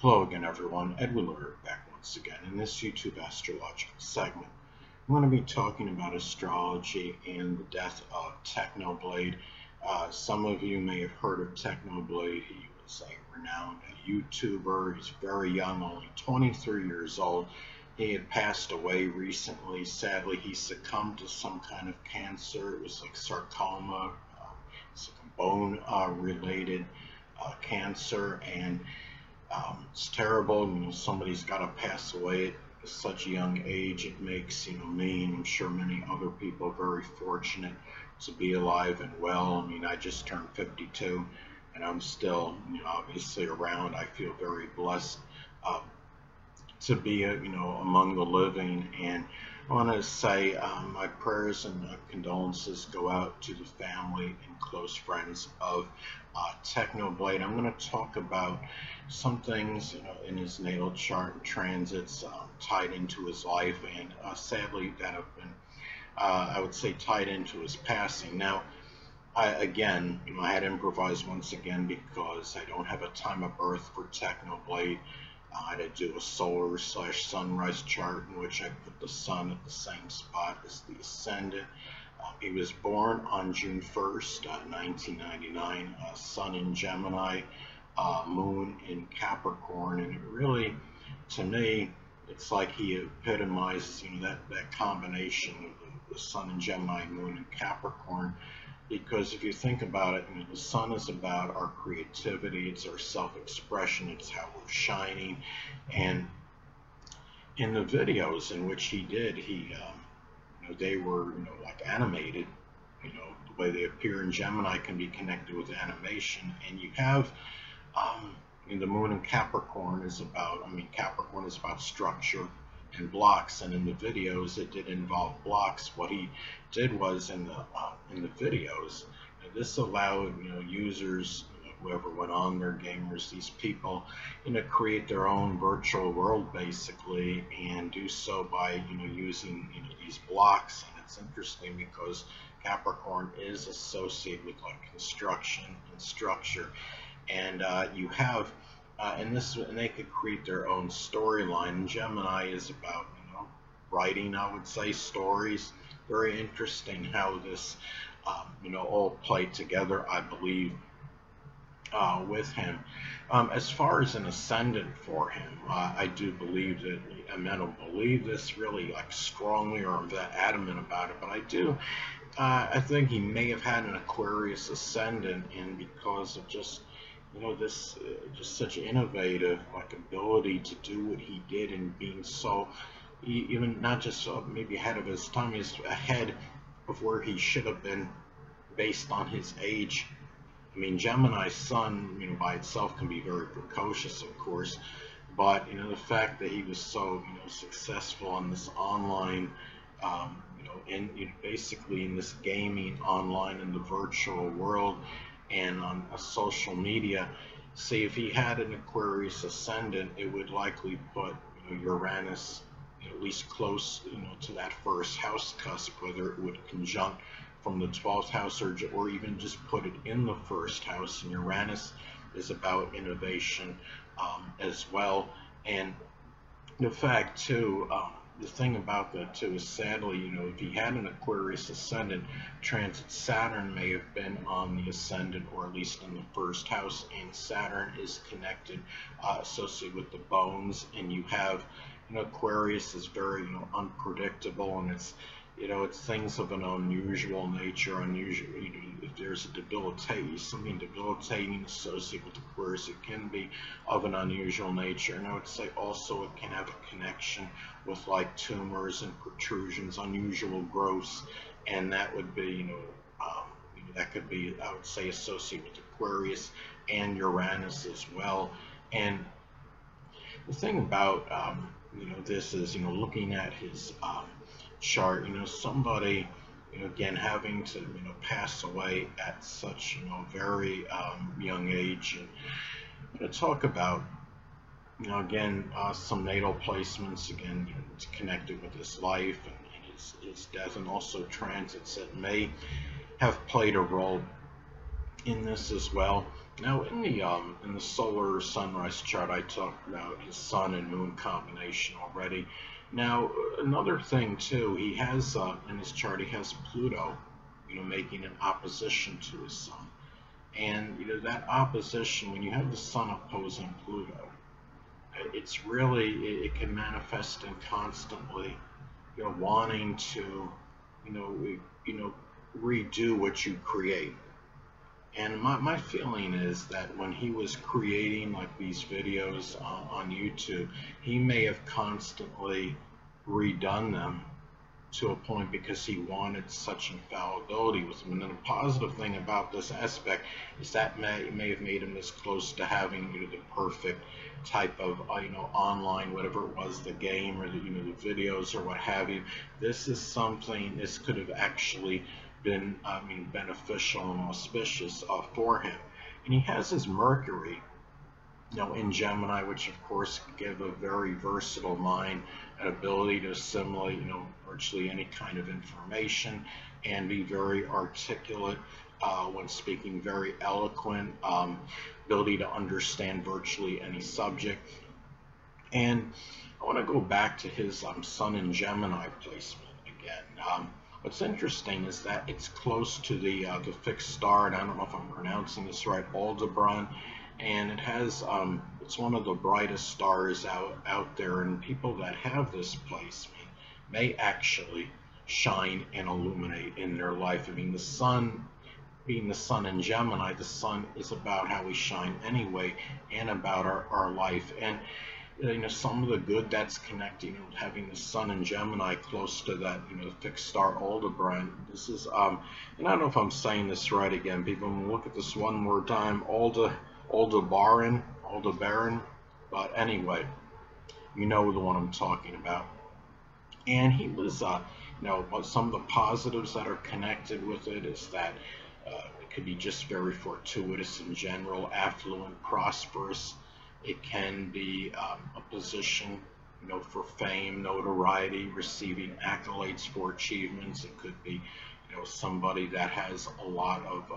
Hello again, everyone. Edwin Learnard back once again in this YouTube astrological segment. I'm going to be talking about astrology and the death of Technoblade. Some of you may have heard of Technoblade. He was a renowned YouTuber. He's very young, only 23 years old. He had passed away recently. Sadly, he succumbed to some kind of cancer. It was like sarcoma, it's like a bone-related cancer, and it's terrible. Somebody's got to pass away at such a young age. It makes me, and I'm sure many other people, very fortunate to be alive and well. I just turned 52, and I'm still, obviously around. I feel very blessed to be, among the living. And I want to say my prayers and condolences go out to the family and close friends of Technoblade. I'm going to talk about some things, in his natal chart and transits tied into his life, and sadly that have been, I would say, tied into his passing. Now, I had improvised once again because I don't have a time of birth for Technoblade. I had to do a solar/sunrise chart in which I put the sun at the same spot as the ascendant. He was born on June 1st, 1999, sun in Gemini, moon in Capricorn, and it really, to me, it's like he epitomizes, that combination of the sun in Gemini, moon in Capricorn. Because if you think about it, the sun is about our creativity, it's our self-expression, it's how we're shining. And in the videos in which he did, they were, like animated. The way they appear in Gemini can be connected with animation. And you have, the moon in Capricorn is about, Capricorn is about structure and blocks, and in the videos it did involve blocks. What he did was in the videos, this allowed users, whoever went on there, gamers, these people, create their own virtual world basically, and do so by using these blocks. And it's interesting because Capricorn is associated with like construction and structure, and you have and they could create their own storyline. Gemini is about writing, I would say, stories. Very interesting how this all played together, I believe, with him. As far as an ascendant for him, I do believe that, I don't believe this really like strongly, or I'm that adamant about it, but I do. I think he may have had an Aquarius ascendant, and because of just this just such innovative ability to do what he did, and being so, even not just maybe ahead of his time, he's ahead of where he should have been based on his age. Gemini's sun, by itself can be very precocious, of course, but the fact that he was so successful on this online, basically in this gaming online, in the virtual world, and on social media. See, if he had an Aquarius ascendant, it would likely put Uranus at least close to that first house cusp, whether it would conjunct from the 12th house, or even just put it in the first house. And Uranus is about innovation as well. And the fact too, the thing about that too is, sadly, if he had an Aquarius ascendant, transit Saturn may have been on the ascendant, or at least in the first house, and Saturn is connected, associated with the bones. And you have, Aquarius is very, unpredictable, and it's things of an unusual nature. If there's something debilitating associated with Aquarius, it can be of an unusual nature. And I would say also it can have a connection with like tumors and protrusions, unusual growths, and that would be, that could be, I would say, associated with Aquarius and Uranus as well. And the thing about, this is, looking at his chart, somebody, again, having to, pass away at such, very young age. And talk about, again, some natal placements, again, connected with his life and his death, and also transits that may have played a role in this as well. Now, in the solar sunrise chart, I talked about his sun and moon combination already. Now, another thing too, he has in his chart, he has Pluto, making an opposition to his sun. And that opposition, when you have the sun opposing Pluto, it's really it can manifest in constantly, wanting to, you know, redo what you create. And my feeling is that when he was creating like these videos on YouTube, he may have constantly redone them to a point because he wanted such infallibility with him. And then the positive thing about this aspect is that may have made him this close to having the perfect type of online, whatever it was, the game or the the videos or what have you. This is something, this could have actually been beneficial and auspicious for him. And he has his Mercury in Gemini, which of course give a very versatile mind, an ability to assimilate, virtually any kind of information and be very articulate when speaking, very eloquent, ability to understand virtually any subject. And I want to go back to his Sun in Gemini placement again. What's interesting is that it's close to the fixed star, and I don't know if I'm pronouncing this right, Aldebaran, and it has it's one of the brightest stars out there, and people that have this placement may actually shine and illuminate in their life. I mean, the sun, being the sun in Gemini, the sun is about how we shine anyway, and about our life. And some of the good that's connecting, having the sun in Gemini close to that fixed star Aldebaran. This is and I don't know if I'm saying this right again, people. I'm gonna look at this one more time. Aldebaran, but anyway, you know the one I'm talking about. And he was some of the positives that are connected with it is that it could be just very fortuitous in general, affluent, prosperous. It can be a position, for fame, notoriety, receiving accolades for achievements. It could be, somebody that has a lot of,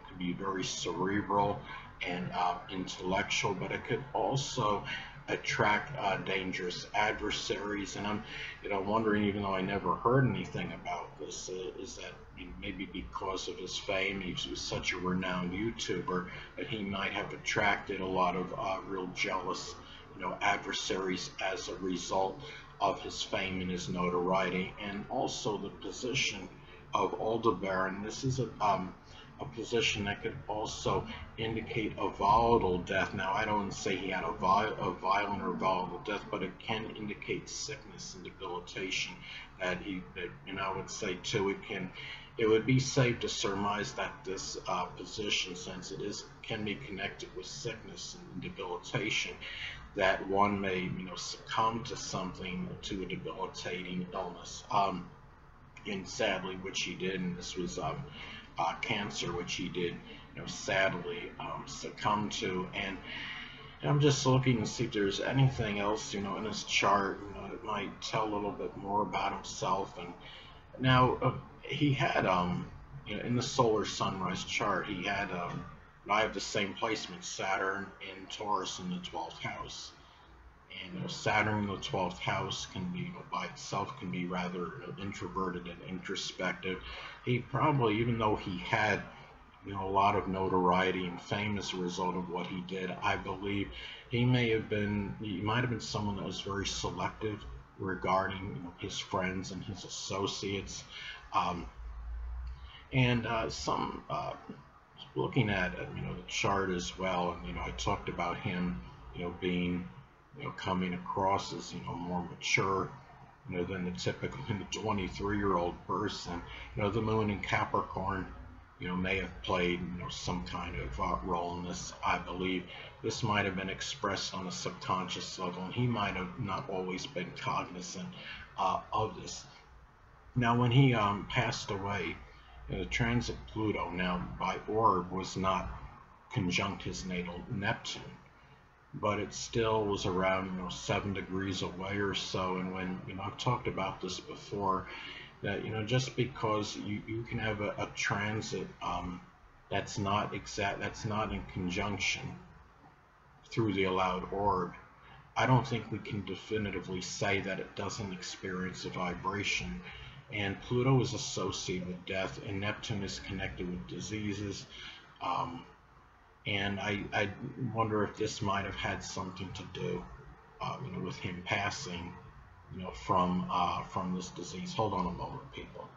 could be very cerebral and intellectual, but it could also attract dangerous adversaries. And I'm, wondering, even though I never heard anything about this, is that maybe because of his fame, he was such a renowned YouTuber, that he might have attracted a lot of real jealous, adversaries as a result of his fame and his notoriety. And also the position of Aldebaran. This is a position that could also indicate a volatile death. Now, I don't say he had a violent or volatile death, but it can indicate sickness and debilitation. And I would say too, it would be safe to surmise that this position, since can be connected with sickness and debilitation, that one may succumb to something, to a debilitating illness. And sadly, which he did, and this was cancer, which he did, sadly succumb to. And I'm just looking to see if there's anything else, in his chart, that might tell a little bit more about himself. And now he had, in the solar sunrise chart, he had, I have the same placement, Saturn in Taurus in the 12th house. And Saturn in the 12th house can be, by itself, can be rather introverted and introspective. He probably, even though he had, a lot of notoriety and fame as a result of what he did, I believe he might have been someone that was very selective regarding his friends and his associates. Looking at the chart as well, and I talked about him, being coming across as more mature, than the typical 23-year-old person. The moon in Capricorn, may have played some kind of role in this. I believe this might have been expressed on a subconscious level, and he might have not always been cognizant of this. Now, when he passed away, the transit Pluto, now by orb, was not conjunct his natal Neptune, but it still was around 7 degrees away or so. And when I've talked about this before, that just because you can have a transit That's not exact. That's not in conjunction through the allowed orb. I don't think we can definitively say that it doesn't experience a vibration. And Pluto is associated with death, and Neptune is connected with diseases. Um, and I wonder if this might have had something to do, with him passing, from this disease. Hold on a moment, people.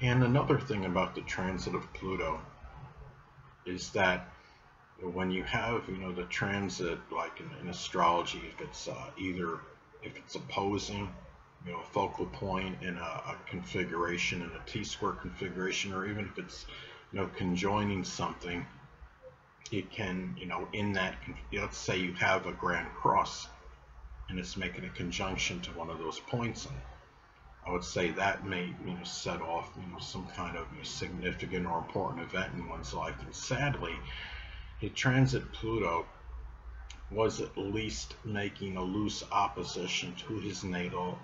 And another thing about the transit of Pluto is that when you have, the transit, like in astrology, if it's if it's opposing, a focal point in a configuration, in a T-square configuration, or even if it's, conjoining something, it can, in that, let's say you have a grand cross and it's making a conjunction to one of those points, and I would say that may, set off, some kind of significant or important event in one's life. And sadly, a transit Pluto was at least making a loose opposition to his natal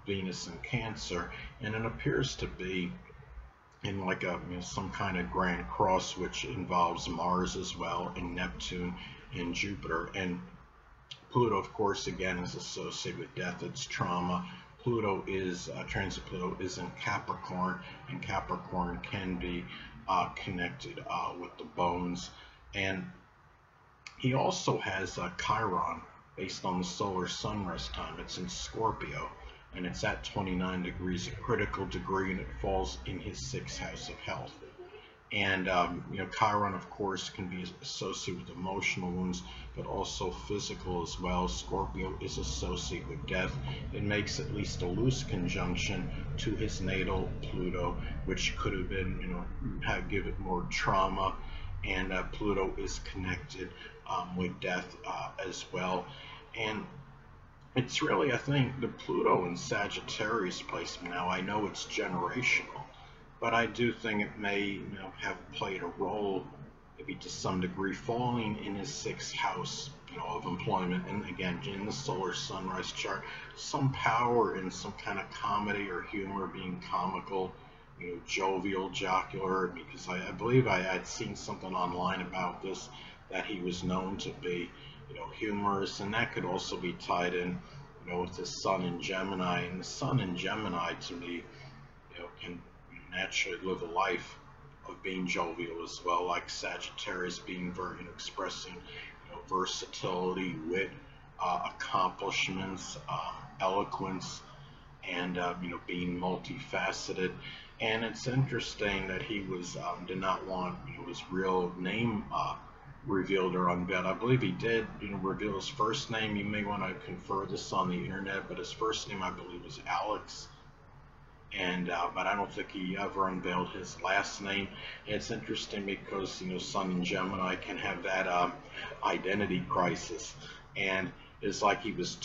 Venus in Cancer, and it appears to be in like a some kind of grand cross, which involves Mars as well, and Neptune and Jupiter. And Pluto, of course, again is associated with death. It's trauma. Pluto is transit Pluto is in Capricorn, and Capricorn can be connected with the bones. And he also has Chiron based on the solar sunrise time. It's in Scorpio, and it's at 29 degrees, a critical degree, and it falls in his 6th house of health. And Chiron, of course, can be associated with emotional wounds, but also physical as well. Scorpio is associated with death. It makes at least a loose conjunction to his natal Pluto, which could have been, give it more trauma. And Pluto is connected with death as well. And it's really, I think, the Pluto in Sagittarius placement. Now, I know it's generational, but I do think it may, have played a role, maybe to some degree, falling in his 6th house, of employment, and again, in the solar sunrise chart, some power in some kind of comedy or humor, being comical, jovial, jocular, because I believe I had seen something online about this, that he was known to be, humorous, and that could also be tied in, with the Sun in Gemini. And the Sun in Gemini, to me, can naturally live a life of being jovial as well, like Sagittarius being very, expressing, versatility, wit, accomplishments, eloquence, and being multifaceted. And it's interesting that he was did not want his real name revealed or unveiled. I believe he did reveal his first name. You may want to confer this on the internet, but his first name, I believe, was Alex. And but I don't think he ever unveiled his last name. And it's interesting because Sun in Gemini can have that identity crisis, and it's like he was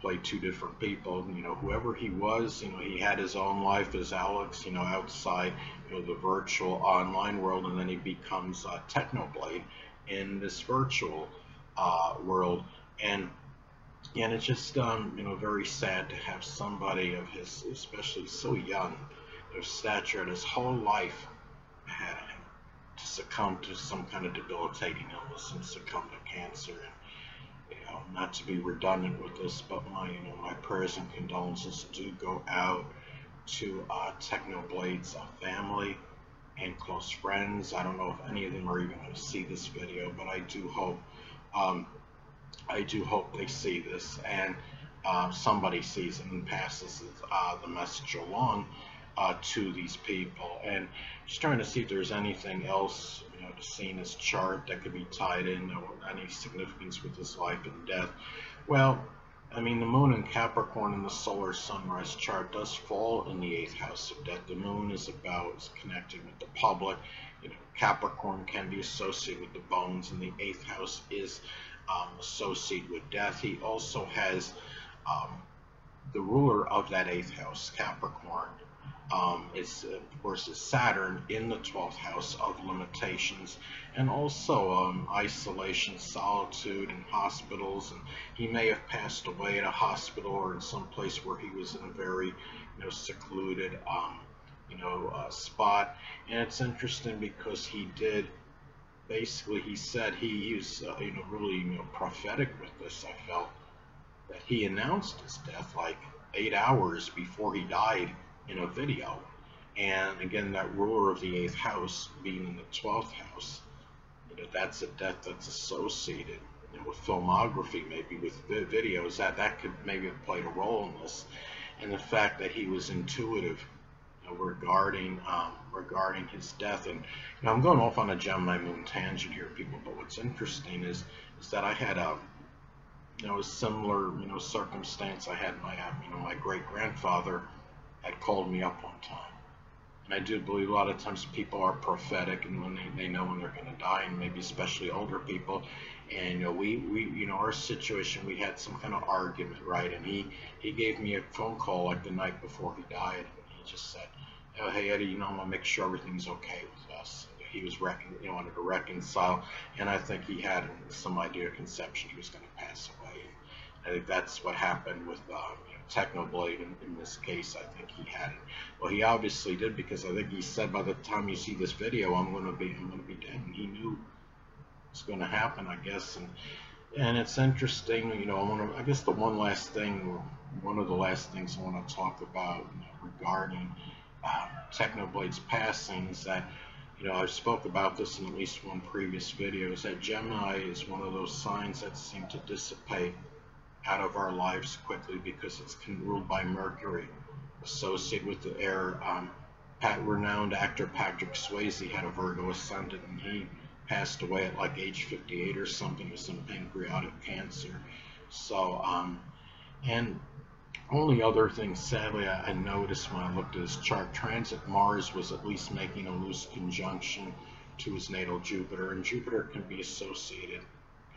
played two different people. Whoever he was, he had his own life as Alex, outside the virtual online world, and then he becomes Technoblade in this virtual world. And it's just very sad to have somebody of his, especially so young, of stature, and his whole life had him to succumb to some kind of debilitating illness and succumb to cancer. And not to be redundant with this, but my prayers and condolences do go out to Technoblade's family and close friends. I don't know if any of them are even going to see this video, but I do hope they see this, and somebody sees it and passes the message along to these people. And just trying to see if there's anything else to see in this chart that could be tied in, or any significance with his life and death. Well, I mean, the moon in Capricorn in the solar sunrise chart does fall in the 8th house of death. The moon is connected with the public. Capricorn can be associated with the bones, and the 8th house is associated with death. He also has the ruler of that 8th house, Capricorn, of course, is Saturn in the 12th house of limitations, and also isolation, solitude, and hospitals. And he may have passed away at a hospital or in some place where he was in a very, secluded, spot. And it's interesting because he did. Basically, he said he was, really, prophetic with this. I felt that he announced his death like 8 hours before he died in a video. And again, that ruler of the 8th house being in the 12th house, that's a death that's associated, with filmography, maybe with videos, that could maybe have played a role in this. And the fact that he was intuitive, regarding his death. And I'm going off on a Gemini moon tangent here, people, but what's interesting is that I had a similar circumstance. I had my great grandfather had called me up one time, and I do believe a lot of times people are prophetic, and when they know when they're going to die, and maybe especially older people. And we our situation, we had some kind of argument, right? And he gave me a phone call like the night before he died, and he just said, "Oh, hey Eddie, I want to make sure everything's okay with us." He was wanted to reconcile, and I think he had some idea, conception he was going to pass away. And I think that's what happened with Technoblade in this case. I think he had it. Well, he obviously did, because I think he said, by the time you see this video, I'm going to be dead, and he knew it's going to happen, I guess. And it's interesting, I guess one of the last things I want to talk about regarding Technoblade's passing is that, I've spoke about this in at least one previous video, is that Gemini is one of those signs that seem to dissipate out of our lives quickly because it's ruled by Mercury, associated with the air. Renowned actor Patrick Swayze had a Virgo ascendant, and he passed away at like age 58 or something with some pancreatic cancer. So, and only other thing, sadly, I noticed when I looked at his chart, transit Mars was at least making a loose conjunction to his natal Jupiter, and Jupiter can be associated,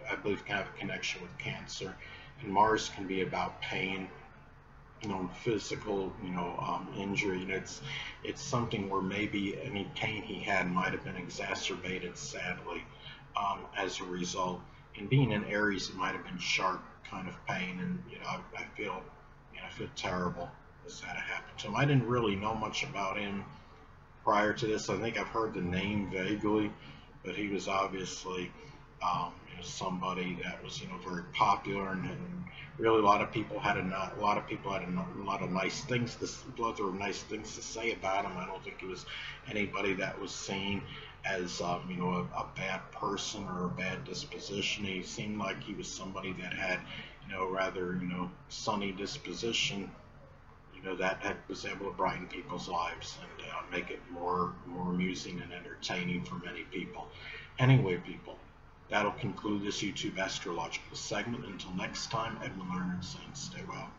I believe, can have a connection with Cancer, and Mars can be about pain, physical, injury. It's something where maybe any pain he had might have been exacerbated, sadly, as a result. And being in Aries, it might have been sharp kind of pain, and I feel terrible as that happened to him. I didn't really know much about him prior to this. I think I've heard the name vaguely, but he was obviously somebody that was very popular, and really a lot of people had a lot of nice things, nice things to say about him. I don't think it was anybody that was seen as a bad person or a bad disposition. He seemed like he was somebody that had rather sunny disposition, that was able to brighten people's lives and make it more amusing and entertaining for many people. Anyway, people, that'll conclude this YouTube astrological segment. Until next time, Edwin Learnard saying stay well.